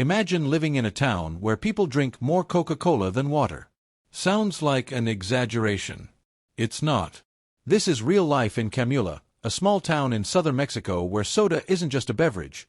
Imagine living in a town where people drink more Coca-Cola than water. Sounds like an exaggeration. It's not. This is real life in Camula, a small town in southern Mexico where soda isn't just a beverage.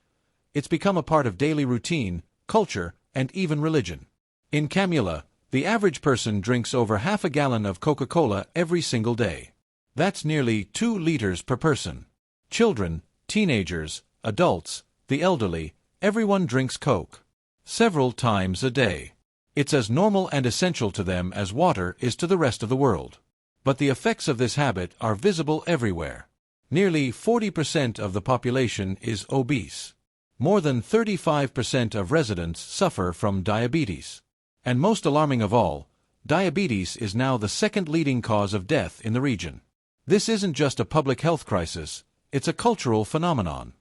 It's become a part of daily routine, culture, and even religion. In Camula, the average person drinks over half a gallon of Coca-Cola every single day. That's nearly 2 liters per person. Children, teenagers, adults, the elderly, everyone drinks Coke. Several times a day. It's as normal and essential to them as water is to the rest of the world. But the effects of this habit are visible everywhere. Nearly 40% of the population is obese. More than 35% of residents suffer from diabetes. And most alarming of all, diabetes is now the second leading cause of death in the region. This isn't just a public health crisis, it's a cultural phenomenon.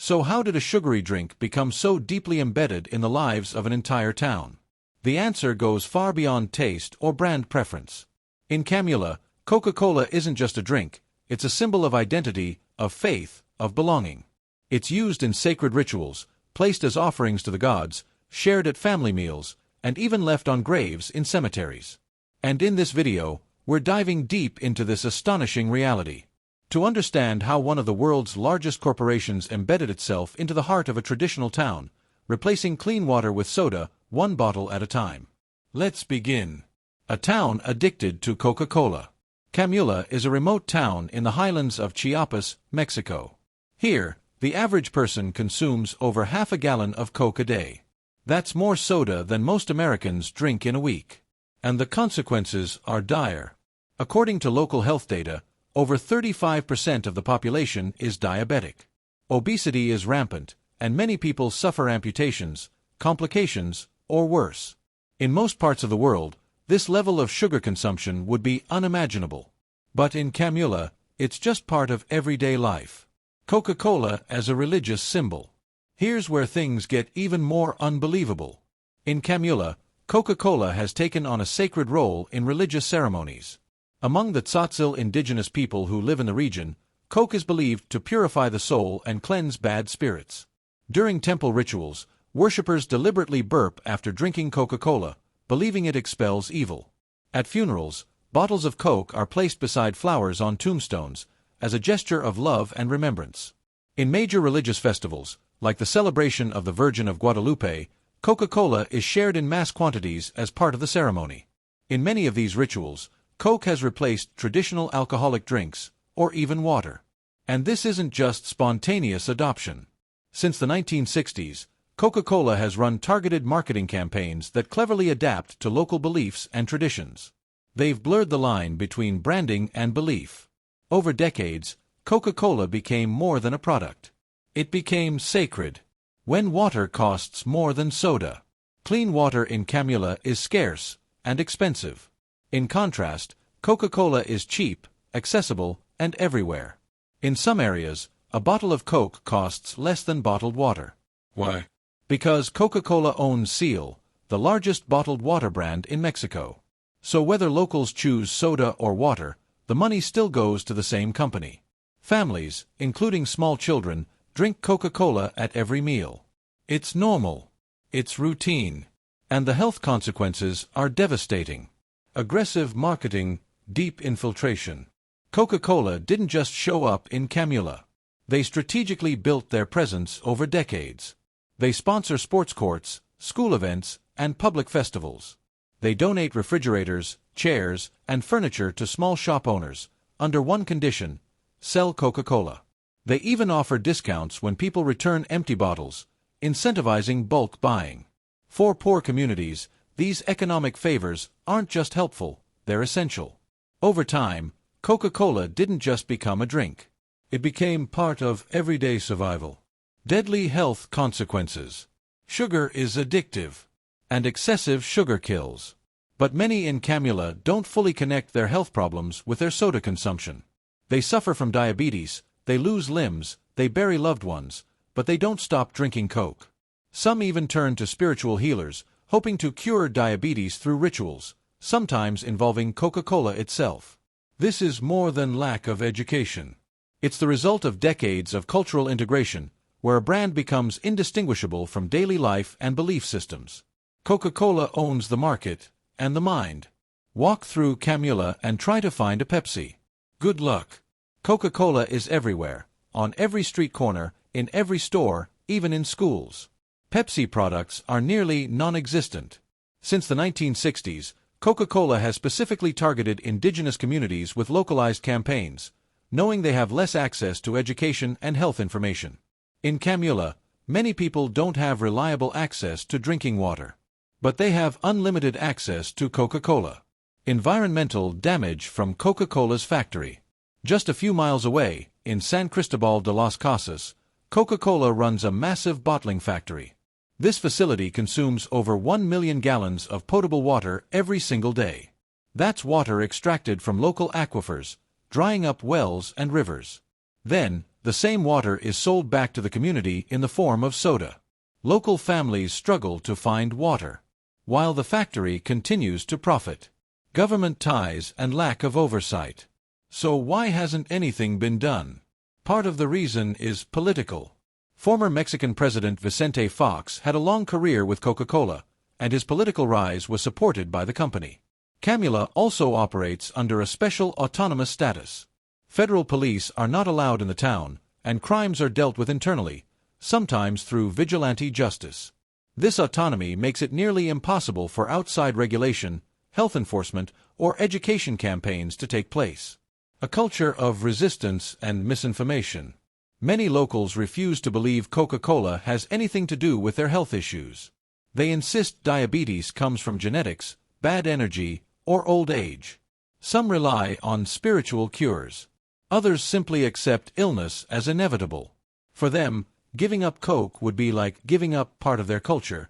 So how did a sugary drink become so deeply embedded in the lives of an entire town? The answer goes far beyond taste or brand preference. In Camula, Coca-Cola isn't just a drink, it's a symbol of identity, of faith, of belonging. It's used in sacred rituals, placed as offerings to the gods, shared at family meals, and even left on graves in cemeteries. And in this video, we're diving deep into this astonishing reality. To understand how one of the world's largest corporations embedded itself into the heart of a traditional town, replacing clean water with soda, one bottle at a time. Let's begin. A town addicted to Coca-Cola. Camula is a remote town in the highlands of Chiapas, Mexico. Here, the average person consumes over half a gallon of Coke a day. That's more soda than most Americans drink in a week. And the consequences are dire. According to local health data, over 35% of the population is diabetic. Obesity is rampant, and many people suffer amputations, complications, or worse. In most parts of the world, this level of sugar consumption would be unimaginable. But in Camula, it's just part of everyday life. Coca-Cola as a religious symbol. Here's where things get even more unbelievable. In Camula, Coca-Cola has taken on a sacred role in religious ceremonies. Among the Tzotzil indigenous people who live in the region, Coke is believed to purify the soul and cleanse bad spirits. During temple rituals, worshippers deliberately burp after drinking Coca-Cola, believing it expels evil. At funerals, bottles of Coke are placed beside flowers on tombstones, as a gesture of love and remembrance. In major religious festivals, like the celebration of the Virgin of Guadalupe, Coca-Cola is shared in mass quantities as part of the ceremony. In many of these rituals, Coke has replaced traditional alcoholic drinks, or even water. And this isn't just spontaneous adoption. Since the 1960s, Coca-Cola has run targeted marketing campaigns that cleverly adapt to local beliefs and traditions. They've blurred the line between branding and belief. Over decades, Coca-Cola became more than a product. It became sacred. When water costs more than soda. Clean water in Camula is scarce and expensive. In contrast, Coca-Cola is cheap, accessible, and everywhere. In some areas, a bottle of Coke costs less than bottled water. Why? Because Coca-Cola owns Seal, the largest bottled water brand in Mexico. So whether locals choose soda or water, the money still goes to the same company. Families, including small children, drink Coca-Cola at every meal. It's normal. It's routine. And the health consequences are devastating. Aggressive marketing, deep infiltration. Coca-Cola didn't just show up in Camula. They strategically built their presence over decades. They sponsor sports courts, school events, and public festivals. They donate refrigerators, chairs, and furniture to small shop owners, under one condition: sell Coca-Cola. They even offer discounts when people return empty bottles, incentivizing bulk buying. For poor communities, these economic favors aren't just helpful, they're essential. Over time, Coca-Cola didn't just become a drink. It became part of everyday survival. Deadly health consequences. Sugar is addictive, and excessive sugar kills. But many in Camula don't fully connect their health problems with their soda consumption. They suffer from diabetes, they lose limbs, they bury loved ones, but they don't stop drinking Coke. Some even turn to spiritual healers, hoping to cure diabetes through rituals, sometimes involving Coca-Cola itself. This is more than lack of education. It's the result of decades of cultural integration, where a brand becomes indistinguishable from daily life and belief systems. Coca-Cola owns the market and the mind. Walk through Camula and try to find a Pepsi. Good luck. Coca-Cola is everywhere, on every street corner, in every store, even in schools. Pepsi products are nearly non-existent. Since the 1960s, Coca-Cola has specifically targeted indigenous communities with localized campaigns, knowing they have less access to education and health information. In Camula, many people don't have reliable access to drinking water. But they have unlimited access to Coca-Cola. Environmental damage from Coca-Cola's factory. Just a few miles away, in San Cristobal de las Casas, Coca-Cola runs a massive bottling factory. This facility consumes over 1 million gallons of potable water every single day. That's water extracted from local aquifers, drying up wells and rivers. Then, the same water is sold back to the community in the form of soda. Local families struggle to find water, while the factory continues to profit. Government ties and lack of oversight. So why hasn't anything been done? Part of the reason is political. Former Mexican President Vicente Fox had a long career with Coca-Cola, and his political rise was supported by the company. Camula also operates under a special autonomous status. Federal police are not allowed in the town, and crimes are dealt with internally, sometimes through vigilante justice. This autonomy makes it nearly impossible for outside regulation, health enforcement, or education campaigns to take place. A culture of resistance and misinformation. Many locals refuse to believe Coca-Cola has anything to do with their health issues. They insist diabetes comes from genetics, bad energy, or old age. Some rely on spiritual cures. Others simply accept illness as inevitable. For them, giving up Coke would be like giving up part of their culture,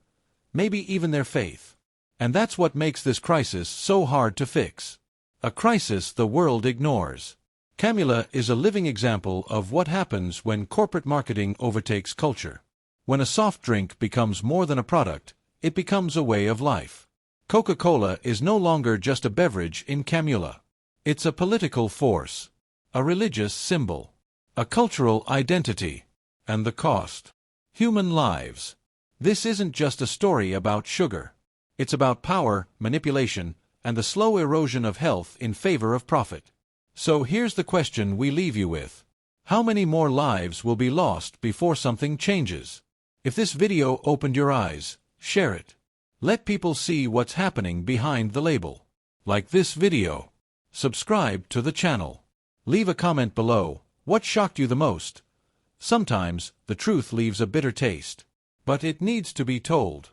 maybe even their faith. And that's what makes this crisis so hard to fix. A crisis the world ignores. Camula is a living example of what happens when corporate marketing overtakes culture. When a soft drink becomes more than a product, it becomes a way of life. Coca-Cola is no longer just a beverage in Camula. It's a political force, a religious symbol, a cultural identity, and the cost. Human lives. This isn't just a story about sugar. It's about power, manipulation, and the slow erosion of health in favor of profit. So here's the question we leave you with. How many more lives will be lost before something changes? If this video opened your eyes, share it. Let people see what's happening behind the label. Like this video. Subscribe to the channel. Leave a comment below. What shocked you the most? Sometimes, the truth leaves a bitter taste. But it needs to be told.